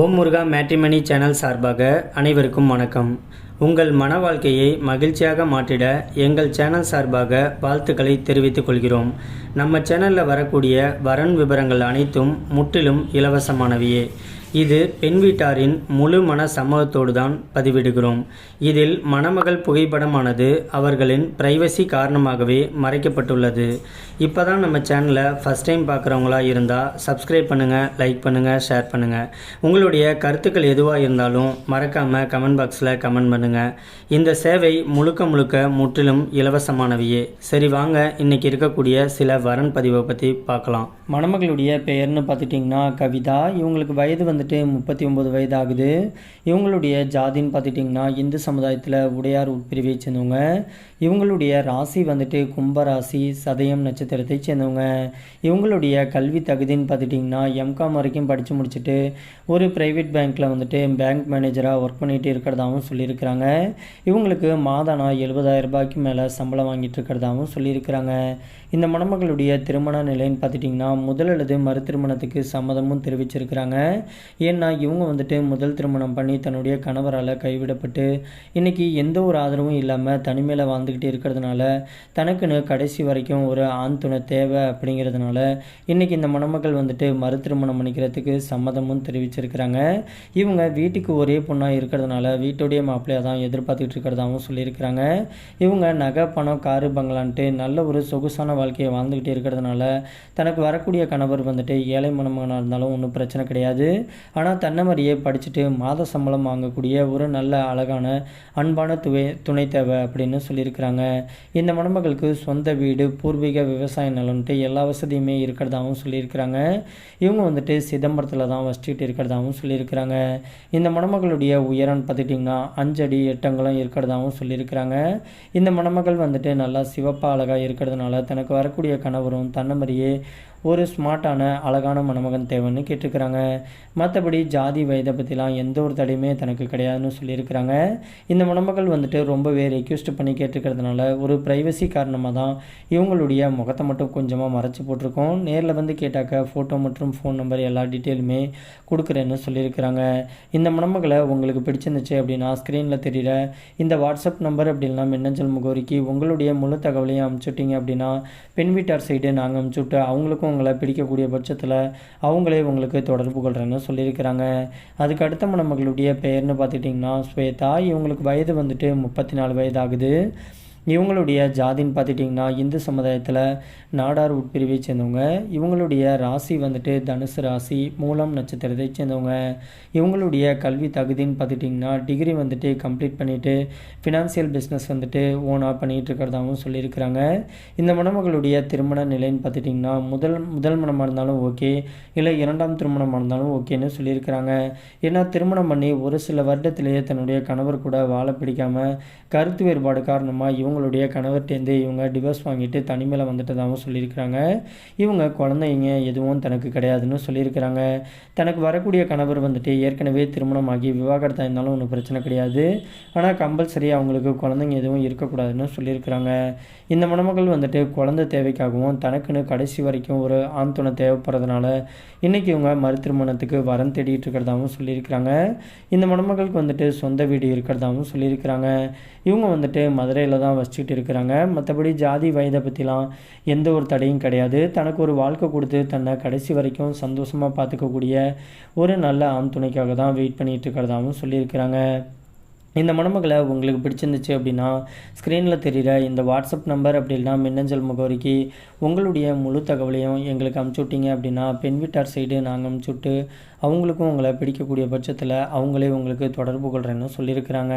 ஓம் முருகா matrimony channel சார்பாக அனைவருக்கும் வணக்கம். உங்கள் மன வாழ்க்கையை மகிழ்ச்சியாக மாற்றிட எங்கள் சேனல் சார்பாக வாழ்த்துக்களை தெரிவித்துக் கொள்கிறோம். நம்ம சேனலில் வரக்கூடிய வரன் விவரங்கள் அனைத்தும் முற்றிலும் இலவசமானவையே. இது பெண் வீட்டாரின் முழு மன சம்மதத்தோடு தான் பதிவிடுகிறோம். இதில் மணமகள் புகைப்படமானது அவர்களின் பிரைவசி காரணமாகவே மறைக்கப்பட்டுள்ளது. இப்போ தான் நம்ம சேனலை ஃபஸ்ட் டைம் பார்க்குறவங்களா இருந்தால் சப்ஸ்கிரைப் பண்ணுங்கள், லைக் பண்ணுங்கள், ஷேர் பண்ணுங்கள். உங்களுடைய கருத்துக்கள் எதுவாக இருந்தாலும் மறக்காமல் கமெண்ட் பாக்ஸில் கமெண்ட் பண்ணுங்கள். இந்த சேவை முழுக்க முற்றிலும் இலவசமானவையே. சரி வாங்க, இன்றைக்கி இருக்கக்கூடிய சில வரன் பதிவை பற்றி பார்க்கலாம். மணமகளுடைய பெயர்னு பார்த்துட்டிங்கன்னா கவிதா. இவங்களுக்கு வயது 39 வயது ஆகுது. இவங்களுடைய ஜாதின்னு பார்த்துட்டிங்கன்னா இந்து சமுதாயத்தில் உடையார் உட்பிரிவை சேர்ந்தவங்க. இவங்களுடைய ராசி கும்பராசி, சதயம் நட்சத்திரத்தை சேர்ந்தவங்க. இவங்களுடைய கல்வி தகுதின்னு பார்த்துட்டிங்கன்னா எம்காம் வரைக்கும் படித்து முடிச்சுட்டு ஒரு ப்ரைவேட் பேங்க்கில் பேங்க் மேனேஜராக ஒர்க் பண்ணிகிட்டு இருக்கிறதாகவும் சொல்லியிருக்கிறாங்க. இவங்களுக்கு மாதானா 70,000 ரூபாய்க்கு மேலே சம்பளம் வாங்கிட்டு இருக்கிறதாகவும் சொல்லியிருக்கிறாங்க. இந்த மணமகளுடைய திருமண நிலைன்னு பார்த்துட்டிங்கன்னா முதல் அல்லது மறு திருமணத்துக்கு சம்மதமும் தெரிவிச்சிருக்கிறாங்க. ஏன்னா இவங்க முதல் திருமணம் பண்ணி தன்னுடைய கணவரால் கைவிடப்பட்டு இன்றைக்கி எந்த ஒரு ஆதரவும் இல்லாமல் தனிமையில் வாழ்ந்துக்கிட்டு இருக்கிறதுனால தனக்குன்னு கடைசி வரைக்கும் ஒரு ஆண் துணை தேவை அப்படிங்கிறதுனால இன்றைக்கி இந்த மணமகள் மறு திருமணம் பண்ணிக்கிறதுக்கு சம்மதமும் தெரிவிச்சிருக்கிறாங்க. இவங்க வீட்டுக்கு ஒரே பொண்ணாக இருக்கிறதுனால வீட்டுடைய மாப்பிள்ளையாக தான் எதிர்பார்த்துட்டு இருக்கிறதாகவும் சொல்லியிருக்கிறாங்க. இவங்க நகை, பணம், காரு, பங்களான்ட்டு நல்ல ஒரு சொகுசான வாழ்க்கையை வாழ்ந்துக்கிட்டே இருக்கிறதுனால தனக்கு வரக்கூடிய கணவர் ஏழை மணமகனாக இருந்தாலும் ஒன்றும் பிரச்சனை கிடையாது. ஆனால் தன்னை மாதிரியே படிச்சுட்டு மாத சம்பளம் வாங்கக்கூடிய ஒரு நல்ல அழகான அன்பான துணை தேவை அப்படின்னு சொல்லியிருக்கிறாங்க. இந்த மணமகளுக்கு சொந்த வீடு, பூர்வீக விவசாய நிலம்ட்டு எல்லா வசதியுமே இருக்கிறதாகவும் சொல்லியிருக்கிறாங்க. இவங்க சிதம்பரத்தில் தான் வசிச்சுட்டு இருக்கிறதாகவும் சொல்லியிருக்கிறாங்க. இந்த மணமகளுடைய உயரம்னு பார்த்துட்டிங்கன்னா 5 அடி 8 அங்குலம் இருக்கிறதாகவும் சொல்லியிருக்கிறாங்க. இந்த மணமகள் நல்லா சிவப்பா அழகாக இருக்கிறதுனால தனக்கு வரக்கூடிய கணவரும் தன்னை மாதிரியே ஒரு ஸ்மார்ட்டான அழகான மணமகன் தேவைன்னு கேட்டிருக்கிறாங்க. மற்றபடி ஜாதி வயதை பற்றிலாம் எந்த ஒரு தடையுமே தனக்கு கிடையாதுன்னு சொல்லியிருக்கிறாங்க. இந்த மணமகள் ரொம்பவே ரெக்வெஸ்ட் பண்ணி கேட்டிருக்கிறதுனால ஒரு ப்ரைவசி காரணமாக தான் இவங்களுடைய முகத்தை மட்டும் கொஞ்சமாக மறைச்சி போட்டிருக்கோம். நேரில் கேட்டாக்க ஃபோட்டோ மற்றும் ஃபோன் நம்பர் எல்லா டீட்டெயிலுமே கொடுக்குறேன்னு சொல்லியிருக்கிறாங்க. இந்த மணமகளை உங்களுக்கு பிடிச்சிருந்துச்சு அப்படின்னா ஸ்க்ரீனில் தெரிகிற இந்த வாட்ஸ்அப் நம்பர் அப்படின்னா மின்னஞ்சல் முகவரிக்கு உங்களுடைய முழு தகவலையும் அனுப்பிச்சுட்டிங்க அப்படின்னா பெண் வீட்டார் சைடு நாங்கள் அனுப்பிச்சுட்டு அவங்களுக்கும் உங்களை பிடிக்கக்கூடிய பட்சத்தில் அவங்களே உங்களுக்கு தொடர்பு கொள்கிறேன்னு சொல்லியிருக்கிறாங்க. அதுக்கு அடுத்த மணமகளுடைய பெயர்னு பார்த்துட்டிங்கன்னா ஸ்வேதா. இவங்களுக்கு வயது 34 வயது ஆகுது. இவங்களுடைய ஜாதின்னு பார்த்துட்டிங்கன்னா இந்து சமுதாயத்தில் நாடார் உட்பிரிவை சேர்ந்தவங்க. இவங்களுடைய ராசி தனுசு ராசி, மூலம் நட்சத்திரத்தை சேர்ந்தவங்க. இவங்களுடைய கல்வி தகுதின்னு பார்த்துட்டிங்கன்னா டிகிரி கம்ப்ளீட் பண்ணிவிட்டு ஃபினான்சியல் பிஸ்னஸ் ஓனாக பண்ணிகிட்டு இருக்கிறதாகவும் சொல்லியிருக்கிறாங்க. இந்த மணமகளுடைய திருமண நிலைன்னு பார்த்துட்டிங்கன்னா முதல் மணமாக இருந்தாலும் ஓகே, இல்லை 2ஆம் திருமணமாக இருந்தாலும் ஓகேன்னு சொல்லியிருக்கிறாங்க. ஏன்னா திருமணம் பண்ணி ஒரு சில வருடத்திலேயே தன்னுடைய கணவர் கூட வாழ பிடிக்காமல் கருத்து வேறுபாடு காரணமாக இவங்களுடைய கணவர்கிட்டேருந்து இவங்க டிவோர்ஸ் வாங்கிட்டு தனிமையில் வந்துட்டதாகவும் சொல்லியிருக்கிறாங்க. இவங்க குழந்தைங்க எதுவும் தனக்கு கிடையாதுன்னு சொல்லியிருக்கிறாங்க. தனக்கு வரக்கூடிய கணவர் ஏற்கனவே திருமணமாகி விவாகரத்தாக இருந்தாலும் ஒன்றும் பிரச்சனை கிடையாது. ஆனால் கம்பல்சரி அவங்களுக்கு குழந்தைங்க எதுவும் இருக்கக்கூடாதுன்னு சொல்லியிருக்கிறாங்க. இந்த மணமகள் குழந்தை தேவைக்காகவும் தனக்குன்னு கடைசி வரைக்கும் ஒரு ஆண் துணை தேவைப்படுறதுனால இன்றைக்கி இவங்க மறு திருமணத்துக்கு வரன் தேடிட்டு இருக்கிறதாகவும் சொல்லியிருக்கிறாங்க. இந்த மணமகளுக்கு சொந்த வீடு இருக்கிறதாகவும் சொல்லியிருக்கிறாங்க. இவங்க மதுரையில் தான் வசிச்சுட்டு இருக்கிறாங்க. மற்றபடி ஜாதி வயதை பற்றிலாம் எந்த ஒரு தடையும் கிடையாது. தனக்கு ஒரு வாழ்க்கை கொடுத்து தன்னை கடைசி வரைக்கும் சந்தோஷமாக பார்த்துக்கக்கூடிய ஒரு நல்ல ஆண் துணைக்காக தான் வெயிட் பண்ணிகிட்டு இருக்கிறதாகவும் சொல்லியிருக்கிறாங்க. இந்த மணமகளை உங்களுக்கு பிடிச்சிருந்துச்சு அப்படின்னா ஸ்க்ரீனில் தெரிகிற இந்த வாட்ஸ்அப் நம்பர் அப்படி இல்லைனா மின்னஞ்சல் முகவரிக்கு உங்களுடைய முழு தகவலையும் எங்களுக்கு அனுப்பிச்சுட்டிங்க அப்படின்னா பெண் வீட்டார் சைடு நாங்கள் அனுப்பிச்சுட்டு அவங்களுக்கும் உங்களை பிடிக்கக்கூடிய பட்சத்தில் அவங்களே உங்களுக்கு தொடர்பு கொள்கிறேன்னு சொல்லியிருக்கிறாங்க.